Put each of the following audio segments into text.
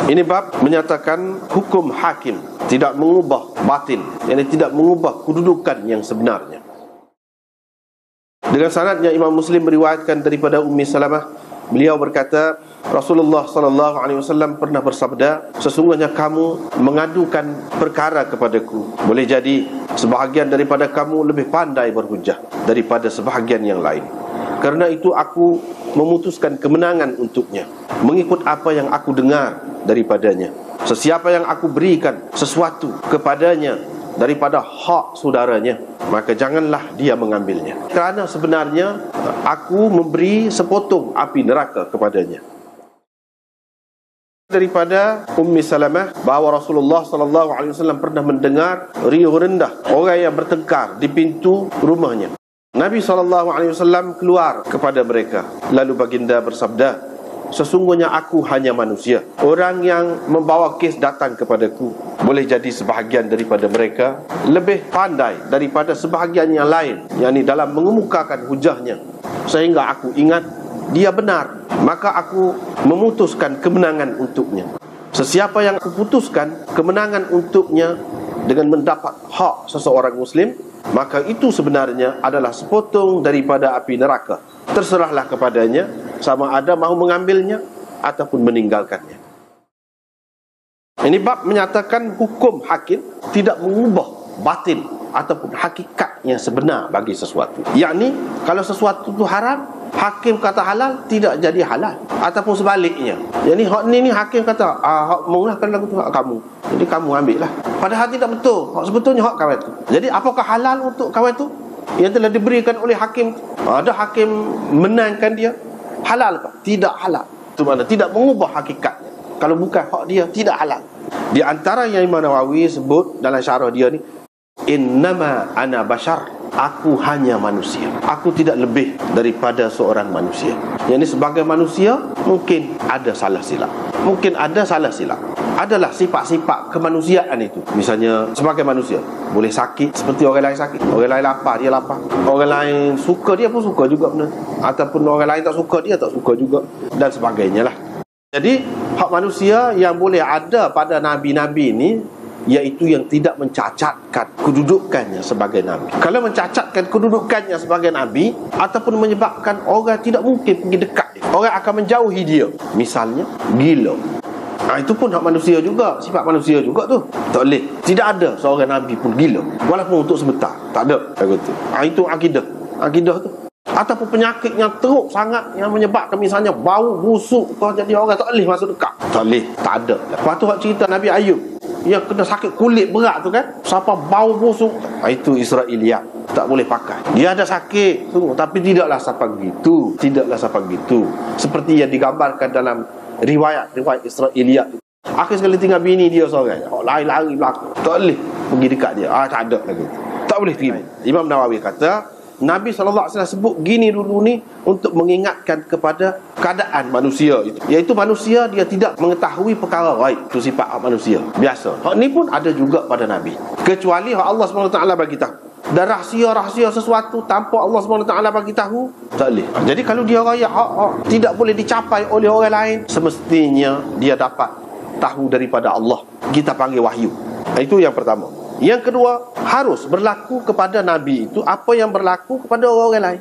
Ini bab menyatakan hukum hakim tidak mengubah batil, yang tidak mengubah kedudukan yang sebenarnya. Dengan sanadnya Imam Muslim meriwayatkan daripada Ummi Salamah, beliau berkata, Rasulullah sallallahu alaihi wasallam pernah bersabda, sesungguhnya kamu mengadukan perkara kepadaku, boleh jadi sebahagian daripada kamu lebih pandai berhujah daripada sebahagian yang lain. Karena itu aku memutuskan kemenangan untuknya, mengikut apa yang aku dengar daripadanya. Sesiapa yang aku berikan sesuatu kepadanya daripada hak saudaranya, maka janganlah dia mengambilnya. Kerana sebenarnya aku memberi sepotong api neraka kepadanya. Daripada Ummi Salamah bahawa Rasulullah sallallahu alaihi wasallam pernah mendengar riuh rendah orang yang bertengkar di pintu rumahnya. Nabi sallallahu alaihi wasallam keluar kepada mereka, lalu baginda bersabda, sesungguhnya aku hanya manusia. Orang yang membawa kes datang kepadaku, boleh jadi sebahagian daripada mereka lebih pandai daripada sebahagian yang lain, yakni dalam mengemukakan hujahnya, sehingga aku ingat dia benar, maka aku memutuskan kemenangan untuknya. Sesiapa yang aku putuskan kemenangan untuknya dengan mendapat hak seseorang muslim, maka itu sebenarnya adalah sepotong daripada api neraka. Terserahlah kepadanya sama ada mahu mengambilnya ataupun meninggalkannya. Ini bab menyatakan hukum hakim tidak mengubah batil ataupun hakikatnya sebenar bagi sesuatu. Yakni kalau sesuatu itu haram, hakim kata halal, tidak jadi halal. Ataupun sebaliknya, yakni hak ni hakim kata hak mu lah, kan lagu tu hak kamu, jadi kamu ambil lah. Padahal tidak betul, hak sebetulnya hak kawan tu. Jadi apakah halal untuk kawan tu yang telah diberikan oleh hakim? Ada hakim menangkan dia, halal ke? Tidak halal. Itu makna tidak mengubah hakikatnya. Kalau bukan hak dia, tidak halal. Di antara yang Imam Nawawi sebut dalam syarah dia ni, innama ana bashar, aku hanya manusia, aku tidak lebih daripada seorang manusia. Yang ini sebagai manusia mungkin ada salah silap, mungkin ada salah silap. Adalah sifat-sifat kemanusiaan itu. Misalnya sebagai manusia boleh sakit seperti orang lain sakit, orang lain lapar dia lapar, orang lain suka dia pun suka juga benar, ataupun orang lain tak suka dia tak suka juga, dan sebagainya lah. Jadi hak manusia yang boleh ada pada nabi-nabi ini, iaitu yang tidak mencacatkan kedudukannya sebagai nabi. Kalau mencacatkan kedudukannya sebagai nabi ataupun menyebabkan orang tidak mungkin pergi dekat dia, orang akan menjauhi dia, misalnya gila, itu pun hak manusia juga, sifat manusia juga tu. Tak boleh, tidak ada seorang nabi pun gila, walaupun untuk sebentar, tak ada. Itu akidah tu. Ataupun penyakit yang teruk sangat yang menyebabkan misalnya bau busuk kau, jadi orang tak boleh masuk dekat, tak boleh, tak ada. Lepas tu hak cerita Nabi Ayub yang kena sakit kulit berat tu kan, siapa bau busuk, itu Israiliyat, tak boleh pakai. Dia ada sakit tu, tapi tidaklah sampai begitu, seperti yang digambarkan dalam riwayat Israiliyat. Akhir sekali tinggal bini dia seorang, lari belakang, tak boleh pergi dekat dia, tak ada lagi, tak boleh terima. Imam Nawawi kata Nabi SAW sebut gini dulu ni untuk mengingatkan kepada keadaan manusia itu, iaitu manusia dia tidak mengetahui perkara gaib. Itu sifat hak manusia biasa. Hak ni pun ada juga pada Nabi, kecuali hak Allah SWT bagi tahu. Dan rahsia-rahsia sesuatu tanpa Allah SWT bagi tahu, tak boleh. Jadi kalau dia raya hak tidak boleh dicapai oleh orang lain, semestinya dia dapat tahu daripada Allah, kita panggil wahyu. Itu yang pertama. Yang kedua, harus berlaku kepada Nabi itu apa yang berlaku kepada orang lain.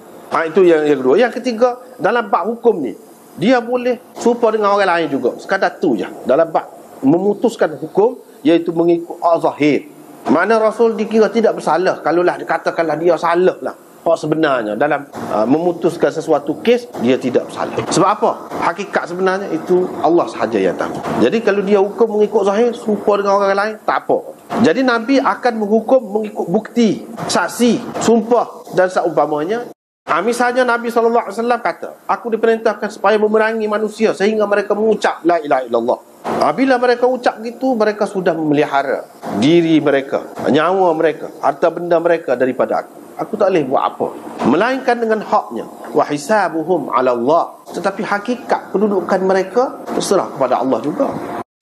Itu yang kedua. Yang ketiga, dalam bab hukum ni, dia boleh serupa dengan orang lain juga. Sekadar tu je. Dalam bab memutuskan hukum, iaitu mengikut al-zahir. Mana Rasul dikira tidak bersalah, kalaulah dikatakanlah dia salah lah, hak sebenarnya dalam memutuskan sesuatu kes, dia tidak bersalah. Sebab apa? Hakikat sebenarnya itu Allah sahaja yang tahu. Jadi kalau dia hukum mengikut zahir, serupa dengan orang lain, tak apa. Jadi Nabi akan menghukum mengikut bukti, saksi, sumpah dan seumpamanya. Misalnya Nabi SAW kata, aku diperintahkan supaya memerangi manusia sehingga mereka mengucap la ilaha illallah. Bila mereka ucap gitu, mereka sudah memelihara diri mereka, nyawa mereka, harta benda mereka daripada aku. Aku tak boleh buat apa melainkan dengan haknya. Wa hisabuhum 'ala Allah. Tetapi hakikat kedudukan mereka terserah kepada Allah juga.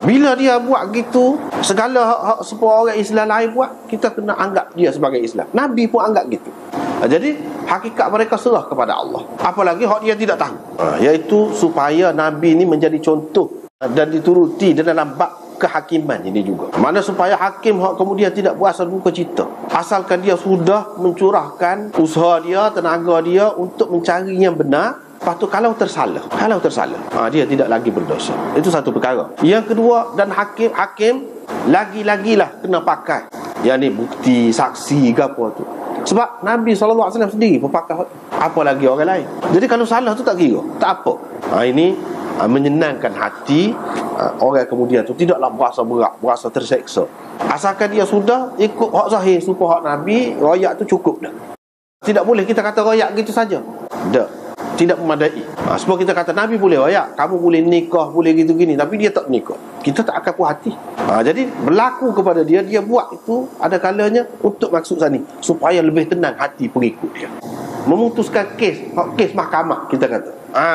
Bila dia buat gitu, segala hak sepuluh orang Islam lain buat, kita kena anggap dia sebagai Islam. Nabi pun anggap gitu. Jadi hakikat mereka serah kepada Allah. Apalagi hak dia tidak tahu, iaitu supaya Nabi ni menjadi contoh dan dituruti dalam bab kehakiman ini juga. Mana supaya hakim kemudian tidak berasal buka cita, asalkan dia sudah mencurahkan usaha dia, tenaga dia untuk mencari yang benar. Lepas tu kalau tersalah, dia tidak lagi berdosa. Itu satu perkara. Yang kedua, dan hakim lagi-lagilah kena pakai yang ni bukti, saksi ke apa tu. Sebab Nabi SAW sendiri pun pakai, apa lagi orang lain. Jadi kalau salah tu tak kira, tak apa. Ini menyenangkan hati orang kemudian tu, tidaklah berasa berat, berasa terseksa. Asalkan dia sudah ikut hak zahir, supaya hak Nabi, royak tu cukup dah. Tidak boleh kita kata royak gitu saja. Tidak memadai. Sebab kita kata Nabi boleh royak, kamu boleh nikah, boleh gitu gini, tapi dia tak nikah, kita tak akan puas hati. Jadi berlaku kepada dia buat itu ada kalanya untuk maksud sani, supaya lebih tenang hati pengikut dia. Memutuskan kes mahkamah, kita kata.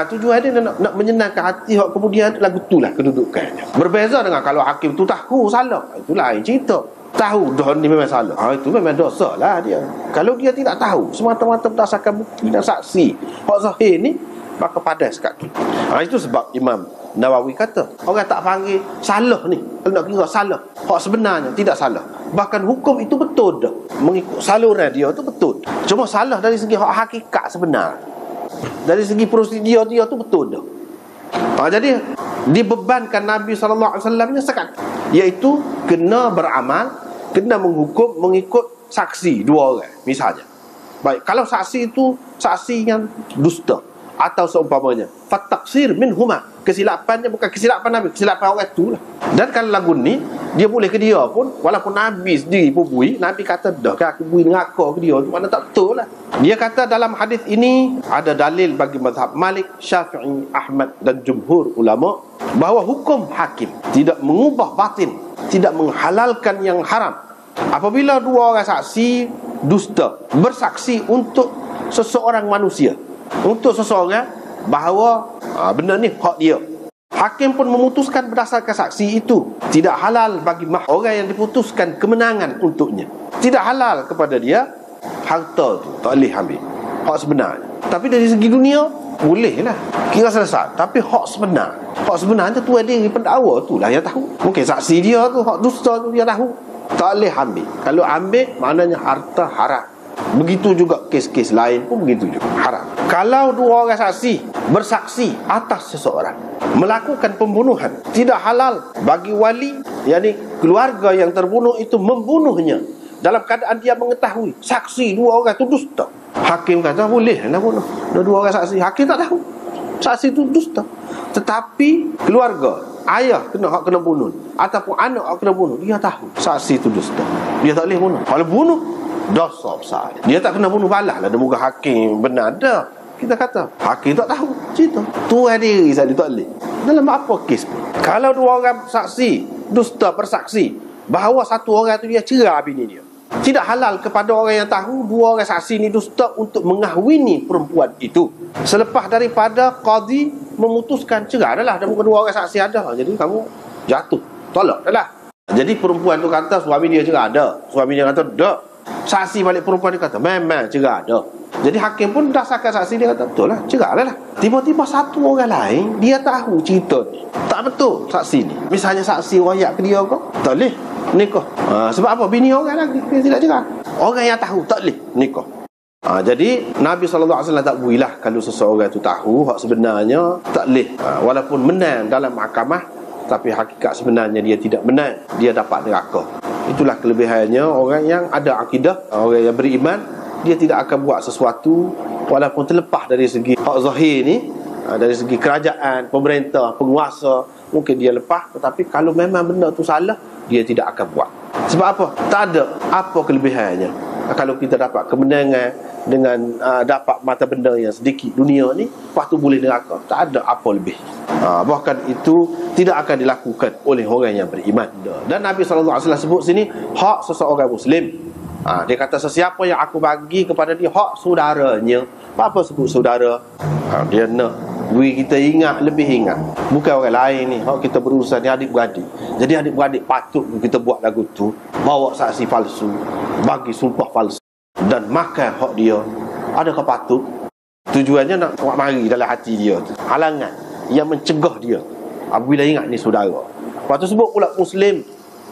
Tujuan dia nak menyenangkan hati hak kemudian lagu itulah kedudukannya. Berbeza dengan kalau hakim tu tahu salah, itu lain cerita. Tahu dah ni memang salah, itu memang dosa lah dia. Kalau dia tidak tahu, semata-mata berdasarkan bukti dan saksi hak zahir ni, maka padas kat tu. Itu sebab Imam Nawawi kata, orang tak panggil salah ni, kalau nak kira salah, hak sebenarnya tidak salah. Bahkan hukum itu betul dah, mengikut saluran dia tu betul. Cuma salah dari segi hak hakikat sebenar, dari segi prosedur dia tu betul dah. Jadi dibebankan Nabi SAW nya sekat, iaitu kena beramal, kena menghukum mengikut saksi dua orang misalnya. Baik, kalau saksi itu saksi yang dusta atau seumpamanya, fataksir minhuma, kesilapannya bukan kesilapan Nabi, kesilapan orang itu lah. Dan kalau lagu ni dia boleh ke dia pun, walaupun Nabi sendiri pun bui, Nabi kata dah kan aku bui dengan aku ke dia tu, mana tak betul lah. Dia kata dalam hadis ini ada dalil bagi mazhab Malik, Syafi'i, Ahmad dan jumhur ulama bahawa hukum hakim tidak mengubah batin, tidak menghalalkan yang haram. Apabila dua orang saksi dusta bersaksi untuk seseorang manusia, untuk seseorang bahawa benda ni hak dia, hakim pun memutuskan berdasarkan saksi itu, tidak halal bagi orang yang diputuskan kemenangan untuknya, tidak halal kepada dia harta tu, tak boleh ambil hak sebenarnya. Tapi dari segi dunia boleh lah, kira selesai. Tapi hak sebenarnya tu ada pendakwa tu lah yang tahu. Mungkin saksi dia tu hak dusta tu dia tahu, tak boleh ambil. Kalau ambil maknanya harta haram. Begitu juga kes-kes lain pun begitu juga haram. Kalau dua orang saksi bersaksi atas seseorang melakukan pembunuhan, tidak halal bagi wali, yakni keluarga yang terbunuh itu membunuhnya dalam keadaan dia mengetahui saksi dua orang itu dusta. Hakim kata boleh nak bunuh dua orang saksi. Hakim tak tahu saksi itu dusta, tetapi keluarga, ayah kena bunuh ataupun anak kena bunuh, dia tahu saksi itu dusta, dia tak boleh bunuh. Kalau bunuh dosa besar, dia tak kena bunuh balas lah. Dia muka hakim benar dah. Kita kata hakim tak tahu cerita tuan diri saya, dia tak boleh dalam apa kes pun. Kalau dua orang saksi dusta bersaksi bahawa satu orang tu dia cerai bini dia, tidak halal kepada orang yang tahu dua orang saksi ni dusta untuk mengahwini perempuan itu selepas daripada qadi memutuskan cerai dah lah. Dan bukan dua orang saksi ada, jadi kamu jatuh, tolak dah lah. Jadi perempuan tu kata suami dia cerai ada, suami dia kata tak. Saksi balik perempuan dia kata memang cerai ada. Jadi hakim pun berdasarkan saksi dia kata betul lah, cerai lah. Tiba-tiba satu orang lain dia tahu cerita ni tak betul saksi ni, misalnya saksi royak ke dia ke, tak boleh nikah. Sebab apa? Bini orang lagi dia tidak cerai. Orang yang tahu tak boleh nikah. Jadi Nabi SAW tak builah kalau seseorang tu tahu hak sebenarnya tak boleh, walaupun menang dalam mahkamah, tapi hakikat sebenarnya dia tidak menang, dia dapat neraka. Itulah kelebihannya orang yang ada akidah, orang yang beriman, dia tidak akan buat sesuatu walaupun terlepas dari segi hak zahir ni, dari segi kerajaan, pemerintah, penguasa, mungkin dia lepas, tetapi kalau memang benda tu salah, dia tidak akan buat. Sebab apa? Tak ada apa kelebihannya kalau kita dapat kemenangan dengan dapat mata benda yang sedikit dunia ni, lepas tu boleh neraka. Tak ada apa lebih. Bahkan itu tidak akan dilakukan oleh orang yang beriman. Dan Nabi SAW sebut sini hak seseorang Muslim. Dia kata sesiapa yang aku bagi kepada dia hak saudaranya. Apa sebut saudara? Dia nak kita ingat, lebih ingat, bukan orang lain ni. Hak kita berurusan ni adik-beradik. Jadi adik-beradik patut kita buat lagu tu, bawa saksi palsu, bagi sumpah palsu dan makan hak dia. Adakah patut? Tujuannya nak buat mari dalam hati dia tu, halangan yang mencegah dia apabila ingat ni saudara. Lepas tu sebut pula Muslim.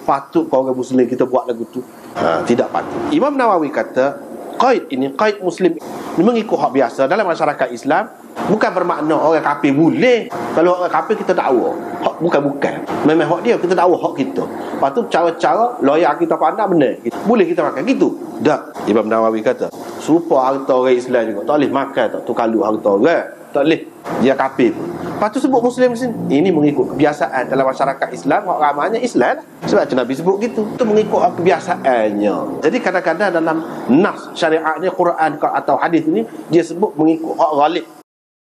Patut kau orang Muslim kita buat lagu tu? Tidak patut. Imam Nawawi kata qaid ini, qaid Muslim ini mengikut hak biasa dalam masyarakat Islam. Bukan bermakna orang kafir boleh. Kalau orang kafir kita dakwa, hak bukan. Memang hak dia, kita dakwa hak kita. Lepas tu cara-cara lawyer kita pandang benar, boleh kita makan gitu. Tak. Imam Nawawi kata supaya harta orang Islam juga tak boleh makan, tak tu kalau harta orang tak boleh, dia kafir. Lepas tu sebut Muslim sini, ini mengikut kebiasaan dalam masyarakat Islam. Hak ramanya Islam lah. Sebab tu Nabi sebut gitu, itu mengikut kebiasaannya. Jadi kadang-kadang dalam nas syariat ni, Quran atau hadis ni, dia sebut mengikut hak ghalib.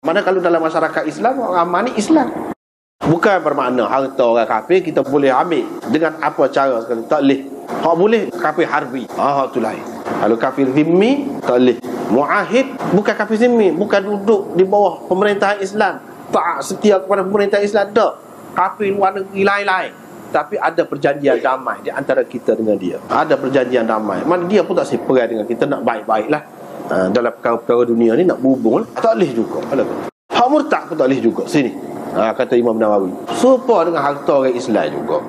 Mana kalau dalam masyarakat Islam, hak ramah ni Islam. Bukan bermakna harta orang kafir kita boleh ambil dengan apa cara sekali, tak boleh. Hak boleh kafir harbi, hak tu lain. Kalau kafir zimmi tak boleh. Muahid bukan kafir zimmi, bukan duduk di bawah pemerintahan Islam, tak setia kepada pemerintahan Islam, tak. Kafir luar negeri lain-lain, tapi ada perjanjian damai di antara kita dengan dia. Ada perjanjian damai. Mana dia pun tak seperai dengan kita, nak baik-baiklah. Dalam perkara-perkara dunia ni nak berhubung, tak boleh juga. Hak murtad pun tak boleh juga. Sini kata Imam Nawawi, supaya dengan harta orang Islam juga.